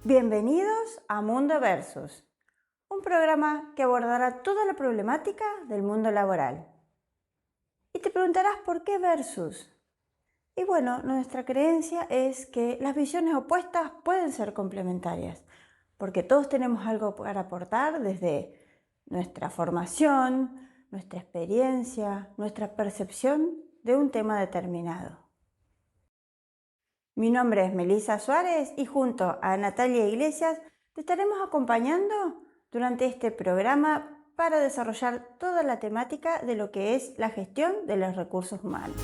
Bienvenidos a Mundo Versus, un programa que abordará toda la problemática del mundo laboral. Y te preguntarás por qué Versus. Y bueno, nuestra creencia es que las visiones opuestas pueden ser complementarias, porque todos tenemos algo para aportar desde nuestra formación, nuestra experiencia, nuestra percepción de un tema determinado. Mi nombre es Melissa Suárez y junto a Natalia Iglesias te estaremos acompañando durante este programa para desarrollar toda la temática de lo que es la gestión de los recursos humanos.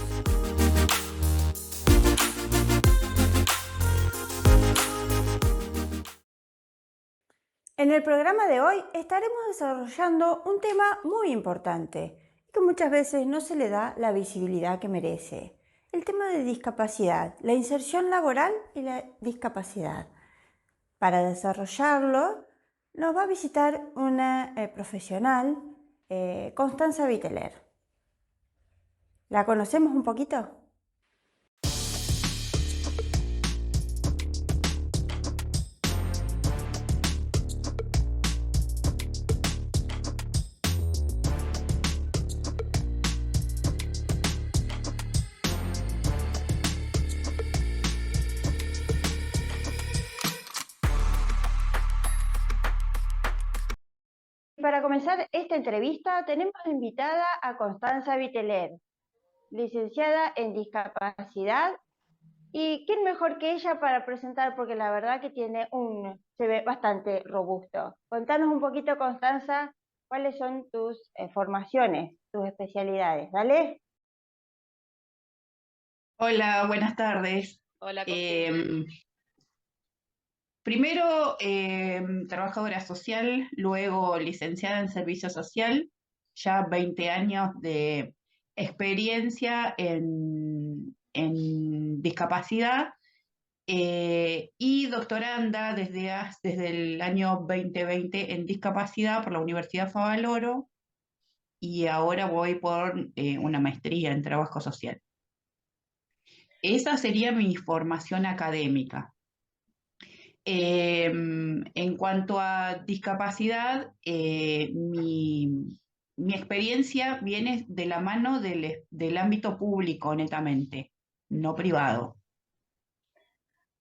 En el programa de hoy estaremos desarrollando un tema muy importante y que muchas veces no se le da la visibilidad que merece. El tema de discapacidad, la inserción laboral y la discapacidad. Para desarrollarlo nos va a visitar una profesional, Constanza Viteler. ¿La conocemos un poquito? Para comenzar esta entrevista tenemos invitada a Constanza Viteler, licenciada en discapacidad. ¿Y quién mejor que ella para presentar? Porque la verdad que se ve bastante robusto. Contanos un poquito, Constanza, cuáles son tus formaciones, tus especialidades, ¿vale? Hola, buenas tardes. Hola, Costi. Primero, trabajadora social, luego licenciada en servicio social, ya 20 años de experiencia en discapacidad y doctoranda desde el año 2020 en discapacidad por la Universidad Favaloro y ahora voy por una maestría en trabajo social. Esa sería mi formación académica. En cuanto a discapacidad, mi experiencia viene de la mano del ámbito público, netamente, no privado.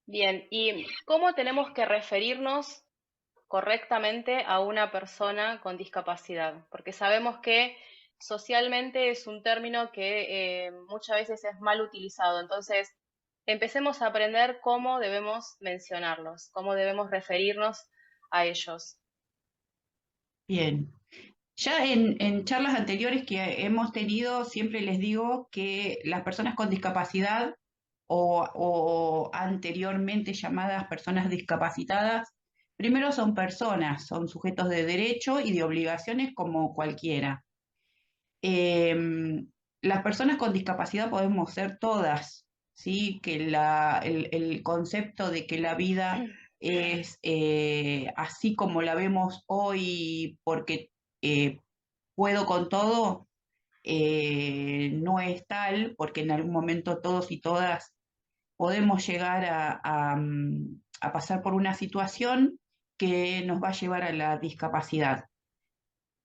Bien, ¿y cómo tenemos que referirnos correctamente a una persona con discapacidad? Porque sabemos que socialmente es un término que muchas veces es mal utilizado. Entonces, empecemos a aprender cómo debemos mencionarlos, cómo debemos referirnos a ellos. Bien. Ya en charlas anteriores que hemos tenido, siempre les digo que las personas con discapacidad o anteriormente llamadas personas discapacitadas, primero son personas, son sujetos de derecho y de obligaciones como cualquiera. Las personas con discapacidad podemos ser todas, ¿sí? Que el concepto de que la vida es así como la vemos hoy porque eh, puedo con todo, no es tal, porque en algún momento todos y todas podemos llegar a pasar por una situación que nos va a llevar a la discapacidad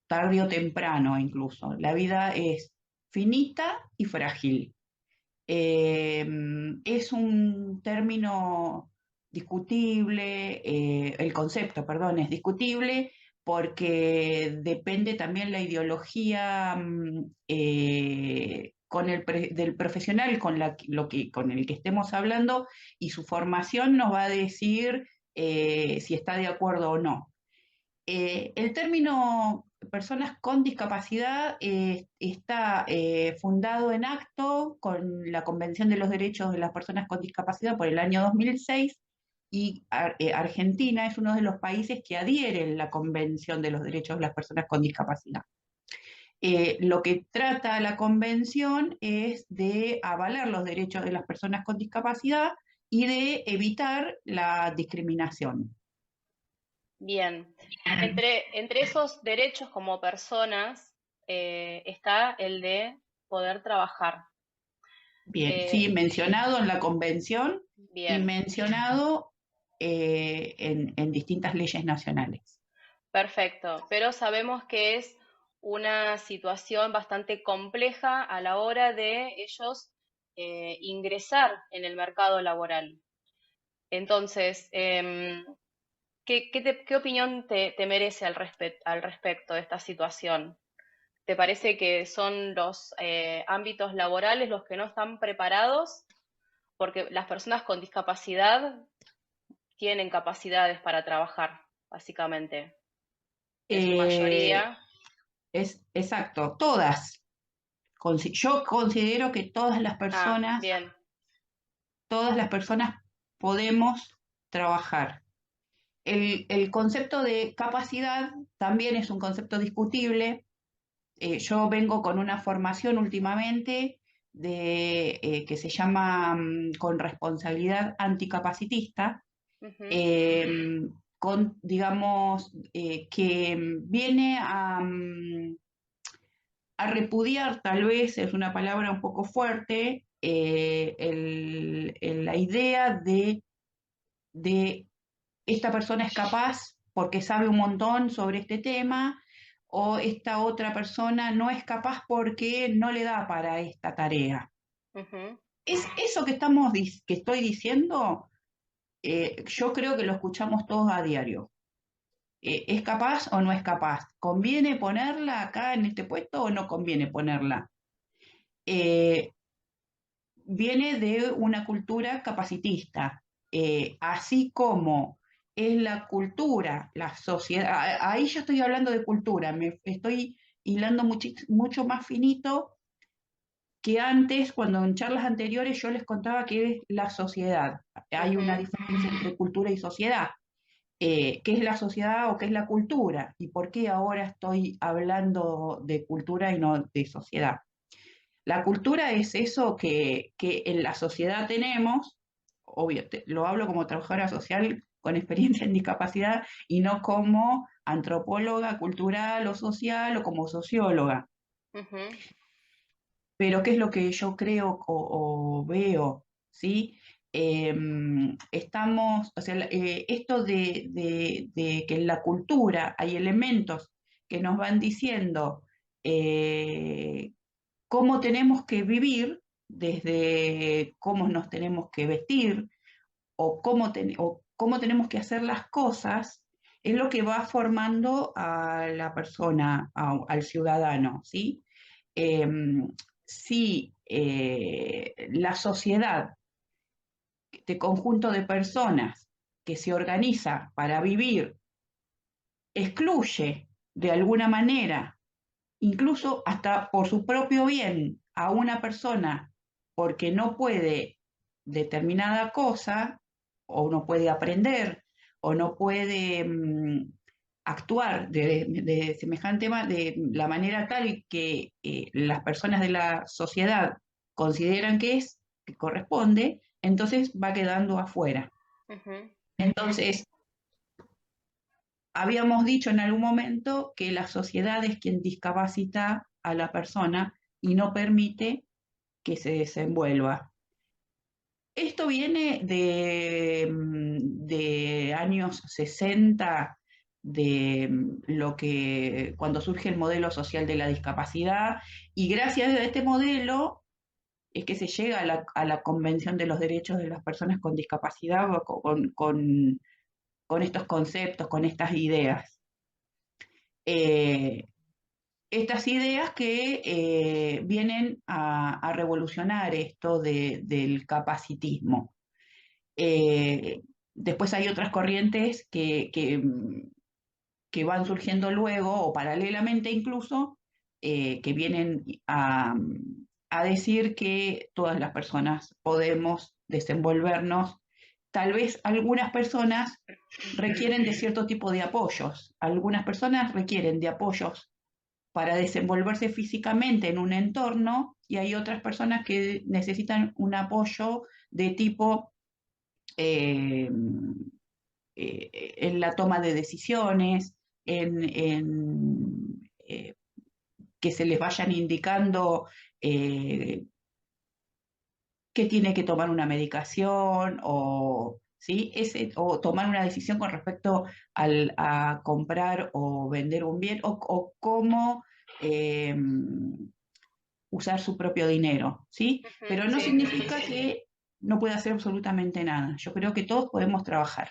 tarde o temprano incluso. La vida es finita y frágil. Es un término discutible, el concepto, perdón, es discutible porque depende también la ideología del profesional con el que estemos hablando y su formación nos va a decir si está de acuerdo o no. El término personas con discapacidad está fundado en acto con la Convención de los Derechos de las Personas con Discapacidad por el año 2006 y Argentina es uno de los países que adhieren la Convención de los Derechos de las Personas con Discapacidad. Lo que trata la convención es de avalar los derechos de las personas con discapacidad y de evitar la discriminación. Bien, entre esos derechos como personas está el de poder trabajar. Bien, sí, mencionado en la convención y Bien, mencionado en distintas leyes nacionales. Perfecto, pero sabemos que es una situación bastante compleja a la hora de ellos ingresar en el mercado laboral. Entonces, ¿qué opinión te merece al respecto de esta situación? ¿Te parece que son los ámbitos laborales los que no están preparados? Porque las personas con discapacidad tienen capacidades para trabajar, básicamente, en su Eh, mayoría. es exacto, todas. Yo considero que Ah, bien. todas las personas podemos trabajar. El concepto de capacidad también es un concepto discutible. Yo vengo con una formación últimamente que se llama con responsabilidad anticapacitista, Ujú, eh, digamos, que viene a repudiar, tal vez es una palabra un poco fuerte, la idea de esta persona es capaz porque sabe un montón sobre este tema, o esta otra persona no es capaz porque no le da para esta tarea. ujú, Es eso que estoy diciendo, yo creo que lo escuchamos todos a diario. ¿Es capaz o no es capaz? ¿Conviene ponerla acá en este puesto o no conviene ponerla? Eh, Viene de una cultura capacitista, así como es la cultura, la sociedad, ahí ya estoy hablando de cultura, me estoy hilando mucho más finito que antes, cuando en charlas anteriores yo les contaba que es la sociedad. Hay una ujú. diferencia entre cultura y sociedad. ¿Qué es la sociedad o qué es la cultura? ¿Y por qué ahora estoy hablando de cultura y no de sociedad? La cultura es eso que en la sociedad tenemos, obvio, lo hablo como trabajadora social con experiencia en discapacidad y no como antropóloga cultural o social o como socióloga. Ujú, Pero ¿qué es lo que yo creo o veo? ¿Sí? O sea, esto de que en la cultura hay elementos que nos van diciendo eh, cómo tenemos que vivir, desde cómo nos tenemos que vestir o cómo tenemos que hacer las cosas, es lo que va formando a la persona, al ciudadano, ¿sí? Em, si la sociedad, este conjunto de personas que se organiza para vivir, excluye de alguna manera, incluso hasta por su propio bien, a una persona porque no puede determinada cosa, o no puede aprender, o no puede actuar de semejante de la manera tal que las personas de la sociedad consideran que corresponde, entonces va quedando afuera. ujú. Entonces, habíamos dicho en algún momento que la sociedad es quien discapacita a la persona y no permite que se desenvuelva. Esto viene de años 60, de lo que cuando surge el modelo social de la discapacidad, y gracias a este modelo es que se llega a la Convención de los Derechos de las Personas con Discapacidad con estos conceptos, con estas ideas. Eh, Estas ideas que vienen a revolucionar esto del capacitismo. Eh, Después hay otras corrientes que van surgiendo luego o paralelamente incluso, que vienen a decir que todas las personas podemos desenvolvernos. Tal vez algunas personas requieren de cierto tipo de apoyos, algunas personas requieren de apoyos para desenvolverse físicamente en un entorno y hay otras personas que necesitan un apoyo de tipo eh, en la toma de decisiones, en que se les vayan indicando que tiene que tomar una medicación o ¿sí? O tomar una decisión con respecto a comprar o vender un bien, o cómo usar su propio dinero, ¿sí? Ujú, Pero no sí. significa que no pueda hacer absolutamente nada. Yo creo que todos podemos trabajar.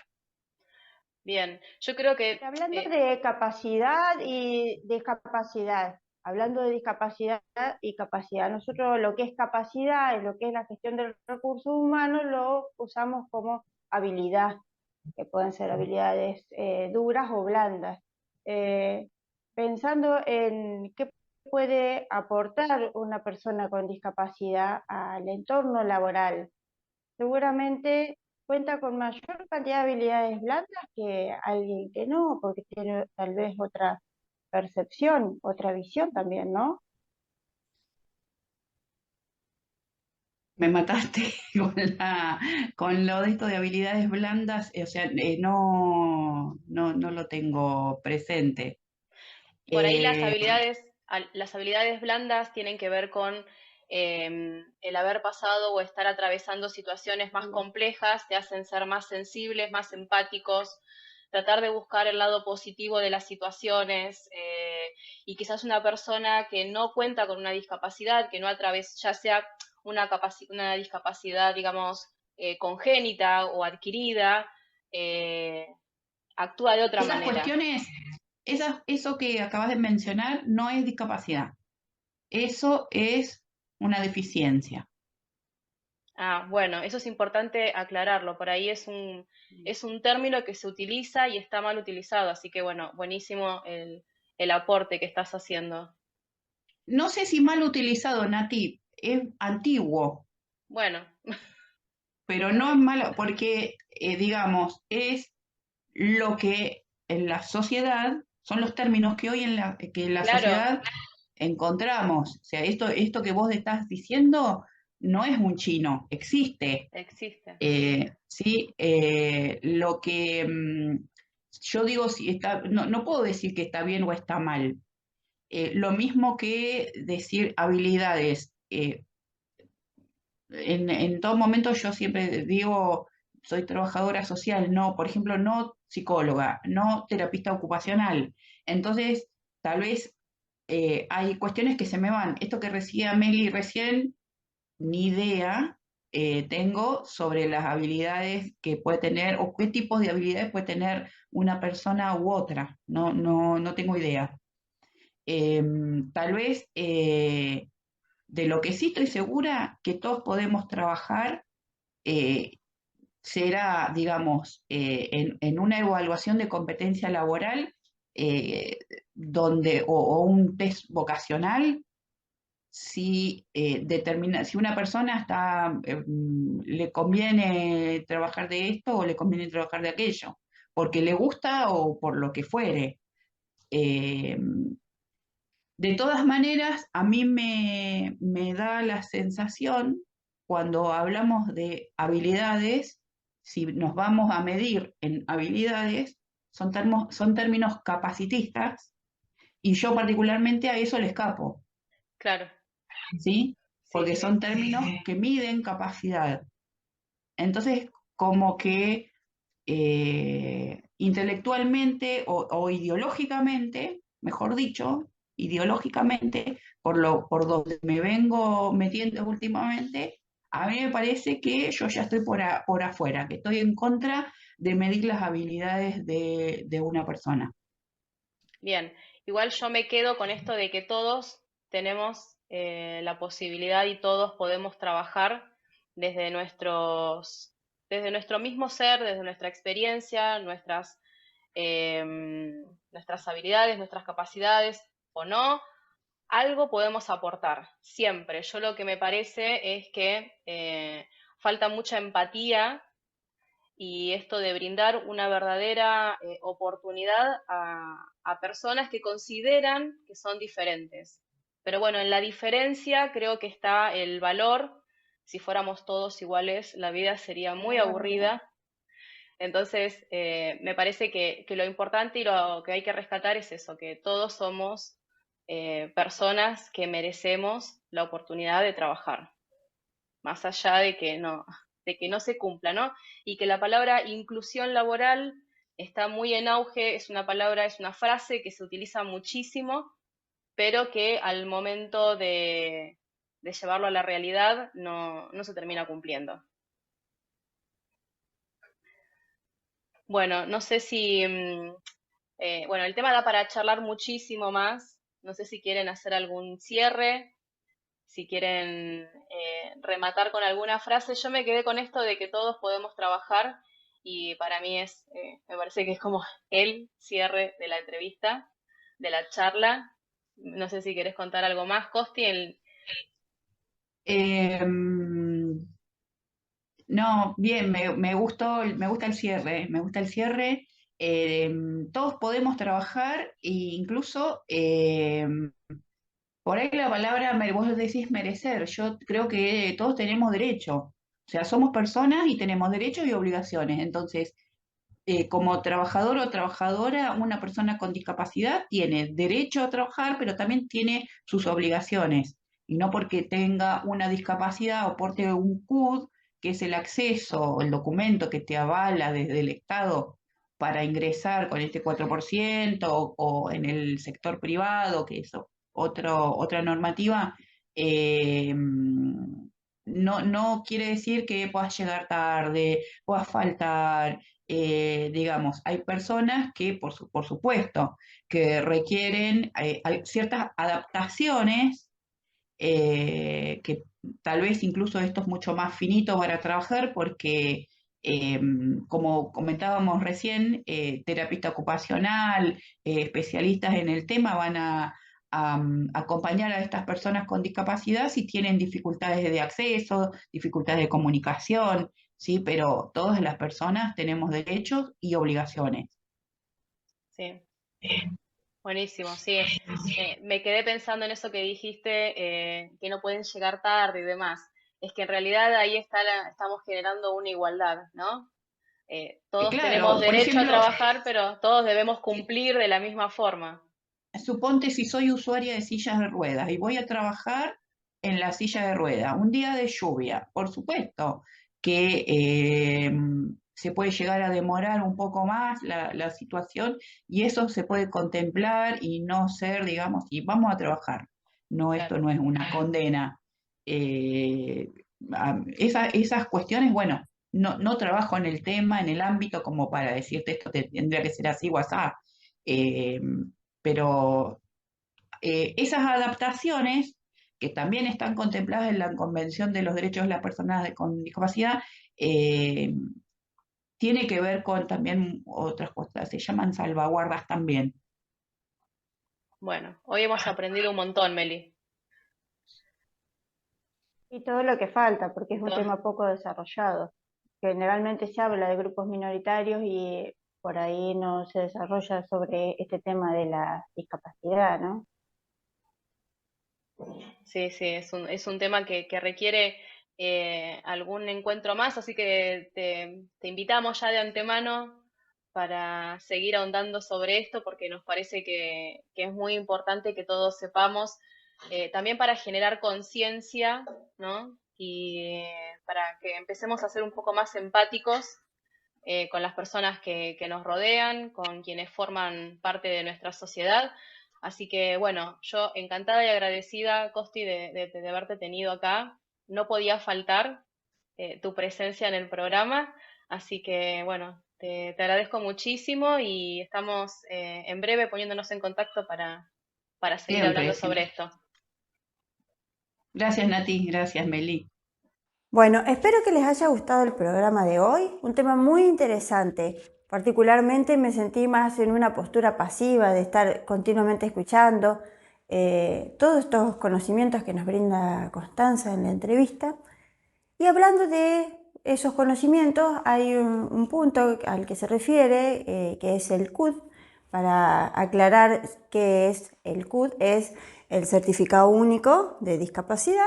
Bien, yo creo que Hablando de capacidad y discapacidad, hablando de discapacidad y capacidad, nosotros lo que es capacidad y lo que es la gestión de los recursos humanos lo usamos como habilidad, que pueden ser habilidades duras o blandas. Eh, Pensando en qué puede aportar una persona con discapacidad al entorno laboral, seguramente cuenta con mayor cantidad de habilidades blandas que alguien que no, porque tiene tal vez otra percepción, otra visión también, ¿no? Me mataste con lo de esto de habilidades blandas, o sea, no lo tengo presente. por ahí Eh, las habilidades blandas tienen que ver con el haber pasado o estar atravesando situaciones más complejas, te hacen ser más sensibles, más empáticos, tratar de buscar el lado positivo de las situaciones, y quizás una persona que no cuenta con una discapacidad, que no atraviesa, ya sea una discapacidad, digamos, congénita o adquirida, eh, actúa de otra esas manera. cuestiones, eso que acabas de mencionar no es discapacidad, eso es una deficiencia. Ah, bueno, eso es importante aclararlo. Por ahí es un término que se utiliza y está mal utilizado. Así que bueno, buenísimo el aporte que estás haciendo. No sé si mal utilizado, Nati, es antiguo, Bueno, pero no es malo porque, digamos, es lo que en la sociedad, son los términos que hoy que en la claro, sociedad encontramos. O sea, esto que vos estás diciendo no es un chino, existe. existe. Sí, lo que yo digo, si está, no puedo decir que está bien o está mal. Lo mismo que decir habilidades. En todo momento yo siempre digo, soy trabajadora social, no, por ejemplo, no psicóloga, no terapista ocupacional. Entonces, tal vez hay cuestiones que se me van. Esto que decía Meli recién, ni idea tengo sobre las habilidades que puede tener o qué tipos de habilidades puede tener una persona u otra. No tengo idea. Tal vez de lo que sí estoy segura que todos podemos trabajar eh, será, digamos, en una evaluación de competencia laboral eh, o un test vocacional, si una persona le conviene trabajar de esto o le conviene trabajar de aquello, porque le gusta o por lo que fuere. Eh, de todas maneras, a mí me da la sensación, cuando hablamos de habilidades, si nos vamos a medir en habilidades, son términos capacitistas y yo particularmente a eso le escapo, Claro, ¿sí? sí, Porque sí. son términos que miden capacidad. Entonces, como que intelectualmente o ideológicamente, mejor dicho, ideológicamente, por donde me vengo metiendo últimamente, a mí me parece que yo ya estoy por afuera, que estoy en contra de medir las habilidades de una persona. Bien. Igual yo me quedo con esto de que todos tenemos la posibilidad y todos podemos trabajar desde desde nuestro mismo ser, desde nuestra experiencia, nuestras habilidades, nuestras capacidades o no, algo podemos aportar, siempre. Yo lo que me parece es que falta mucha empatía y esto de brindar una verdadera oportunidad a personas que consideran que son diferentes. Pero bueno, en la diferencia creo que está el valor. Si fuéramos todos iguales, la vida sería muy aburrida. Entonces, me parece que lo importante y lo que hay que rescatar es eso, que todos somos personas que merecemos la oportunidad de trabajar, más allá de que no. que no se cumpla, ¿no? Y que la palabra inclusión laboral está muy en auge, es una palabra, es una frase que se utiliza muchísimo, pero que al momento de llevarlo a la realidad no se termina cumpliendo. Bueno, no sé si, bueno, el tema da para charlar muchísimo más. No sé si quieren hacer algún cierre, si quieren rematar con alguna frase. Yo me quedé con esto de que todos podemos trabajar y para mí me parece que es como el cierre de la entrevista, de la charla. No sé si querés contar algo más, Costi. Em, No, bien, me gustó, me gusta el cierre, me gusta el cierre. Todos podemos trabajar e incluso por ahí la palabra, vos decís merecer, yo creo que todos tenemos derecho, o sea, somos personas y tenemos derechos y obligaciones. Entonces, como trabajador o trabajadora, una persona con discapacidad tiene derecho a trabajar, pero también tiene sus obligaciones. Y no porque tenga una discapacidad o porte un CUD, que es el acceso, el documento que te avala desde el Estado para ingresar con este 4% o en el sector privado, que es otra normativa, no quiere decir que puedas llegar tarde, puedas faltar. Digamos, hay personas que, por supuesto, que requieren ciertas adaptaciones, que tal vez incluso esto es mucho más finito para trabajar porque, eh, como comentábamos recién, terapista ocupacional, especialistas en el tema van a acompañar a estas personas con discapacidad si tienen dificultades de acceso, dificultades de comunicación, ¿sí? Pero todas las personas tenemos derechos y obligaciones. Sí, buenísimo, sí. Me quedé pensando en eso que dijiste, que no pueden llegar tarde y demás. Es que en realidad ahí estamos generando una igualdad, ¿no? Todos tenemos Claro, por derecho a ejemplo, trabajar, pero todos debemos cumplir de la misma forma. suponte si soy usuaria de sillas de ruedas y voy a trabajar en la silla de ruedas, un día de lluvia, por supuesto que se puede llegar a demorar un poco más la situación y eso se puede contemplar y no ser, digamos, y vamos a trabajar. No, Claro, esto no es una condena. Eh, esas cuestiones, bueno, no trabajo en el tema, en el ámbito como para decirte esto tendría que ser así o así. Eh, pero esas adaptaciones, que también están contempladas en la Convención de los Derechos de las Personas con Discapacidad, eh, tiene que ver con también otras cosas, se llaman salvaguardas también. bueno, hoy hemos aprendido un montón, Meli. Y todo lo que falta, porque es un Todo- tema poco desarrollado. Generalmente se habla de grupos minoritarios y por ahí no se desarrolla sobre este tema de la discapacidad, ¿no? Sí, sí, es un tema que requiere algún encuentro más, así que te invitamos ya de antemano para seguir ahondando sobre esto, porque nos parece que es muy importante que todos sepamos, también para generar conciencia, ¿no? Y para que empecemos a ser un poco más empáticos con las personas que nos rodean, con quienes forman parte de nuestra sociedad. Así que bueno, yo encantada y agradecida, Costi, de haberte tenido acá. No podía faltar tu presencia en el programa, así que bueno, te agradezco muchísimo y estamos en breve poniéndonos en contacto para seguir Siempre, hablando sobre siempre. esto. Gracias, Nati, gracias, Meli. Bueno, espero que les haya gustado el programa de hoy, un tema muy interesante. Particularmente me sentí más en una postura pasiva de estar continuamente escuchando todos estos conocimientos que nos brinda Constanza en la entrevista. Y hablando de esos conocimientos, hay un punto al que se refiere, que es el CUD. Para aclarar qué es el CUD, es el Certificado Único de Discapacidad.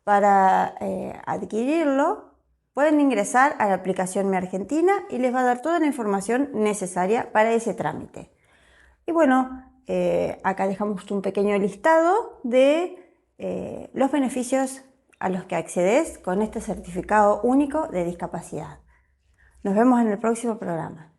Para adquirirlo, pueden ingresar a la aplicación Mi Argentina y les va a dar toda la información necesaria para ese trámite. Y bueno, acá dejamos un pequeño listado de los beneficios a los que accedes con este certificado único de discapacidad. Nos vemos en el próximo programa.